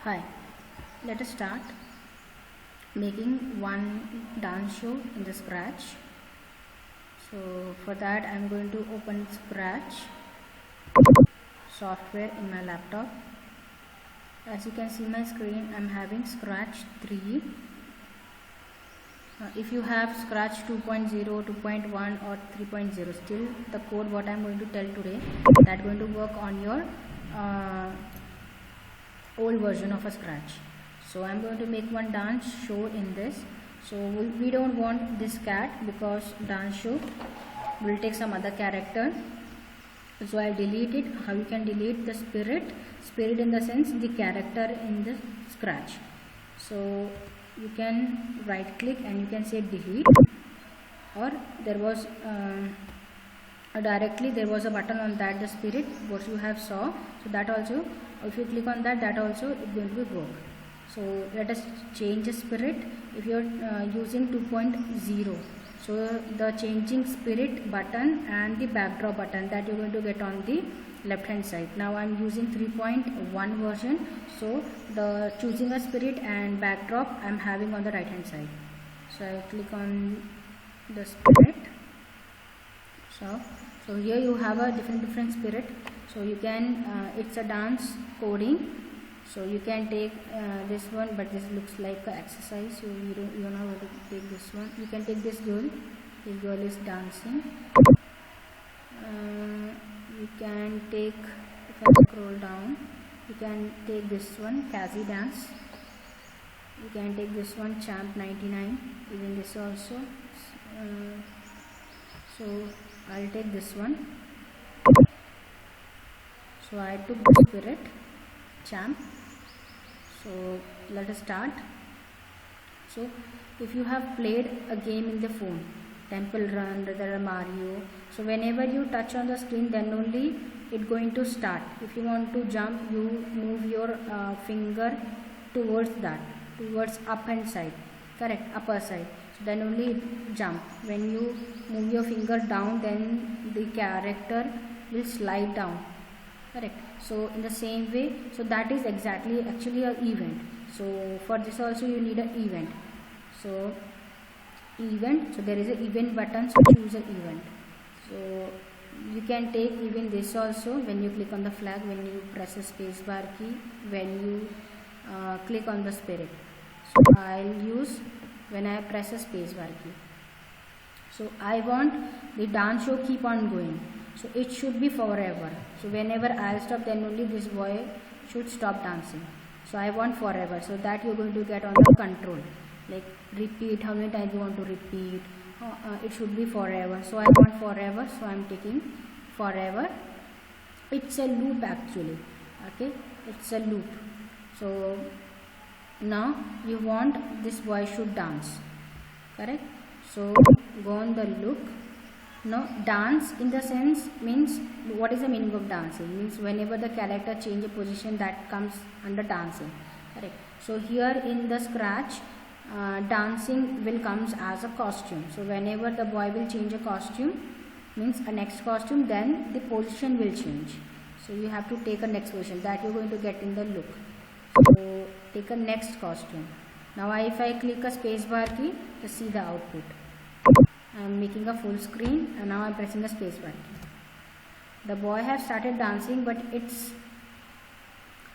Hi, let us start making one dance show in the Scratch. So for that I am going to open Scratch software in my laptop. As you can see my screen, I am having Scratch 3. If you have Scratch 2.0, 2.1 or 3.0, still the code what I am going to tell today, that going to work on your old version of a Scratch. So I'm going to make one dance show in this. So we don't want this cat because dance show will take some other character. So I'll delete it. How you can delete the spirit in the sense the character in the Scratch. So you can right click and you can say delete, or there was directly there was a button on that, the spirit what you have saw, so that also if you click on that, that also is going to be work. So let us change the spirit. If you are using 2.0, so the changing spirit button and the backdrop button that you are going to get on the left hand side. Now I am using 3.1 version, so the choosing a spirit and backdrop I am having on the right hand side. So I click on the spirit. So here you have a different spirit. So you can it's a dance coding. So you can take this one, but this looks like an exercise, so you don't know how to take this one. You can take this girl. This girl is dancing. You can take, if I scroll down, you can take this one, Cassie dance. You can take this one, Champ 99. Even this also. So I'll take this one. So I took the spirit, Champ. So let us start. So if you have played a game in the phone, Temple Run, rather Mario, so whenever you touch on the screen, then only it going to start. If you want to jump, you move your finger towards that, towards up hand side, correct, upper side. So then only it jump. When you move your finger down, then the character will slide down, correct. So in the same way, so that is exactly actually an event. So for this also you need an event. So event, so there is an event button, so choose an event. So you can take even this also when you click on the flag, when you press the space bar key, when you click on the spirit. So I'll use when I press the space bar key. So I want the dance show keep on going. So it should be forever. So whenever I'll stop, then only this boy should stop dancing. So I want forever. So that you're going to get on the control. Like repeat, how many times you want to repeat. It should be forever. So I want forever. So I'm taking forever. It's a loop actually. Okay, it's a loop. So now you want this boy should dance. Correct. So go on the look. Now dance in the sense means, what is the meaning of dancing? Means whenever the character change a position, that comes under dancing, correct. So here in the Scratch, dancing will comes as a costume. So whenever the boy will change a costume, means a next costume, then the position will change. So you have to take a next position that you're going to get in the look. So take a next costume. Now if I click a space bar key to see the output. I am making a full screen and now I am pressing the space bar key. The boy has started dancing, but it's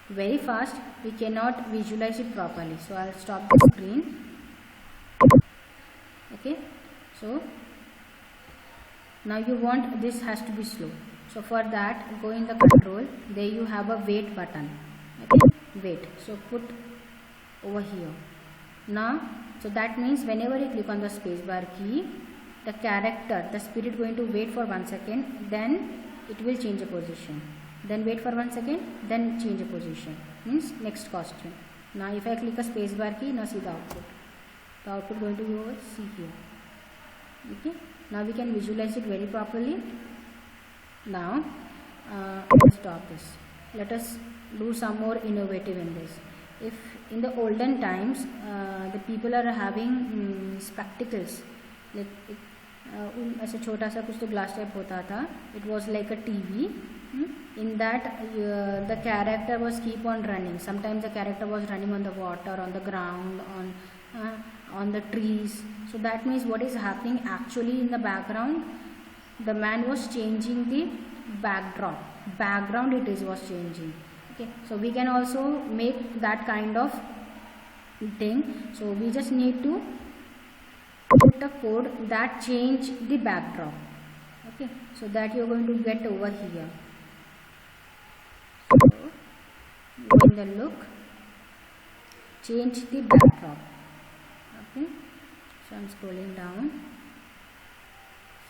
very fast. We cannot visualize it properly. So I'll stop the screen. Okay. So now you want this has to be slow. So for that, go in the control. There you have a wait button. Okay. Wait. So put over here. Now, so that means whenever you click on the space bar key, the character, the spirit going to wait for 1 second, then it will change a position. Then wait for 1 second, then change a position. Means next costume. Now if I click a space bar key, now see the output. The output going to be over, see here. Okay. Now we can visualize it very properly. Now let's stop this. Let us do some more innovative in this. If in the olden times the people are having spectacles, like ऐसे छोटा सा कुछ तो glass type होता था. It was like a TV. In that the character was keep on running. Sometimes the character was running on the water, on the ground, on the trees. So that means what is happening actually in the background, the man was changing the background it is was changing. Okay, so we can also make that kind of thing. So we just need to put a code that change the backdrop. Okay, so that you're going to get over here. So go in the look, change the backdrop. Okay, so I'm scrolling down.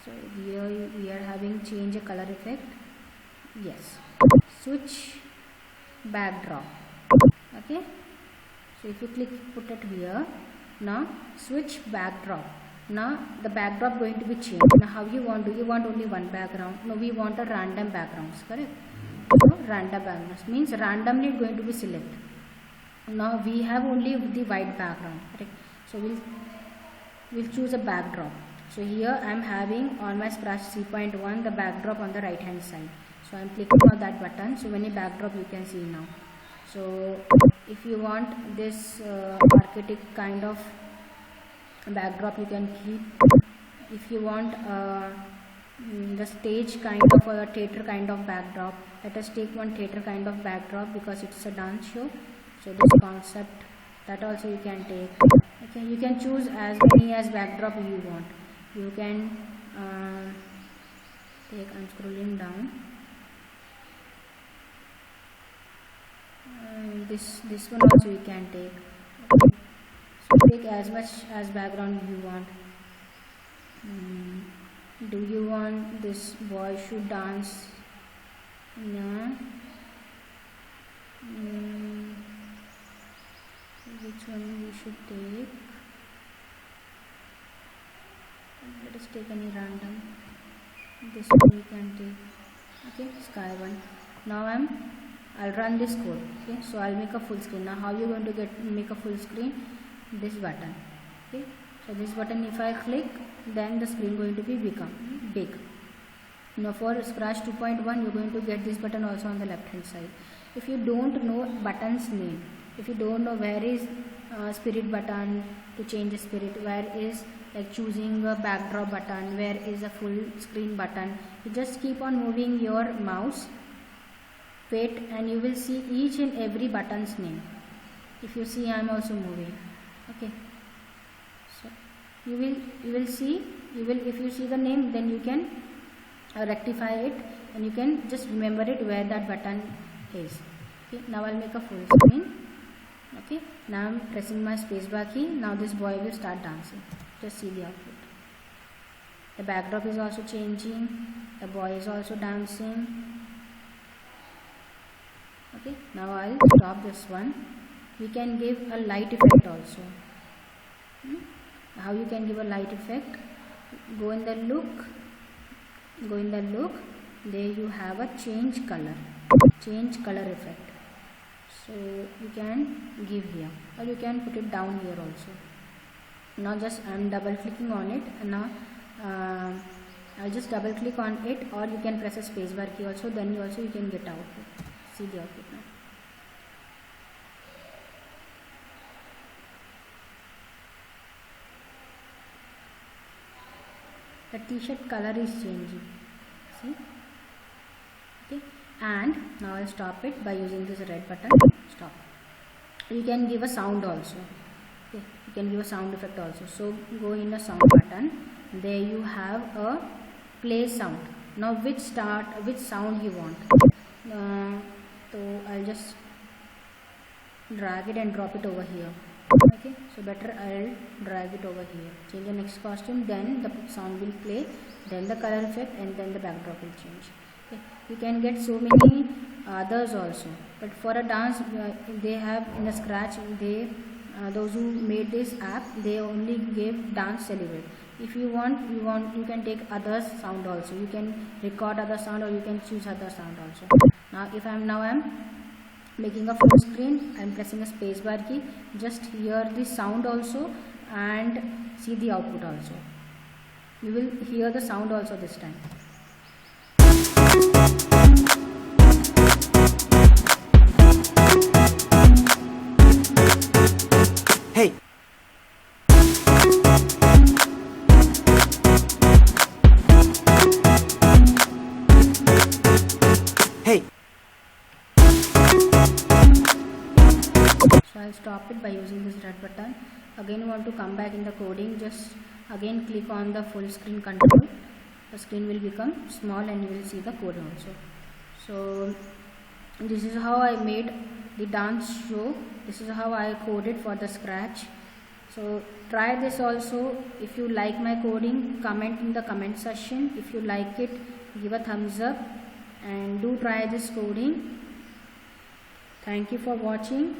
So here we are having change a color effect. Yes, switch backdrop. Okay, so if you click, put it here. Now switch backdrop. Now the backdrop going to be changed. Now how you want? Do you want only one background? No, we want a random backgrounds, correct? So random backgrounds means randomly going to be select. Now we have only the white background, correct? So we'll choose a backdrop. So here I am having on my Scratch 3.1 the backdrop on the right hand side. So I am clicking on that button. So when a backdrop you can see now. So if you want this architect kind of backdrop, you can keep. If you want the stage kind of or a theater kind of backdrop, let us take one theater kind of backdrop because it's a dance show. So this concept, that also you can take. Okay, you can choose as many as backdrop you want. You can take. I'm scrolling down. This one also you can take. Okay. So take as much as background you want. Do you want this boy should dance? No. Which one we should take? Let us take any random. This one we can take. Okay, sky one. Now I'll run this code. Okay, so I'll make a full screen. Now how you going to make a full screen? This button. Okay, so this button if I click, then the screen going to be become big. Now for Scratch 2.1 you're going to get this button also on the left hand side. If you don't know button's name, if you don't know where is spirit button to change the spirit, where is like choosing a backdrop button, where is a full screen button, you just keep on moving your mouse, wait, and you will see each and every button's name. If you see, I am also moving. Okay, so you will see, if you see the name, then you can rectify it and you can just remember it where that button is. Okay, now I'll make a full screen. Okay, now I'm pressing my spacebar key. Now this boy will start dancing. Just see the output. The backdrop is also changing. The boy is also dancing. Okay, now I'll stop this one. We can give a light effect also. How you can give a light effect? Go in the look. There you have a change color effect. So you can give here, or you can put it down here also. Now just I am double clicking on it, and now I'll just double click on it, or you can press a spacebar key also. Then you can get output. See the output now. The t-shirt color is changing. See? Okay. And now I'll stop it by using this red button. Stop. You can give a sound also. Okay. You can give a sound effect also. So go in the sound button. There you have a play sound. Now which sound you want. So I'll just drag it and drop it over here. Okay, so better I'll drag it over here. Change the next costume, then the sound will play, then the color effect, and then the backdrop will change. Okay, you can get so many others also, but for a dance they have in a Scratch, those who made this app, they only gave dance celebrate. If you want you can take other sound also. You can record other sound, or you can choose other sound also. Now if I'm making a full screen, I'm pressing a spacebar key. Just hear the sound also and see the output also. You will hear the sound also this time. Hey. Hey. So I'll stop it by using this red button. Again, you want to come back in the coding, just again click on the full screen control. The screen will become small and you will see the code also. So this is how I made the dance show. This is how I coded for the Scratch. So try this also. If you like my coding, comment in the comment section. If you like it, give a thumbs up and do try this coding. Thank you for watching.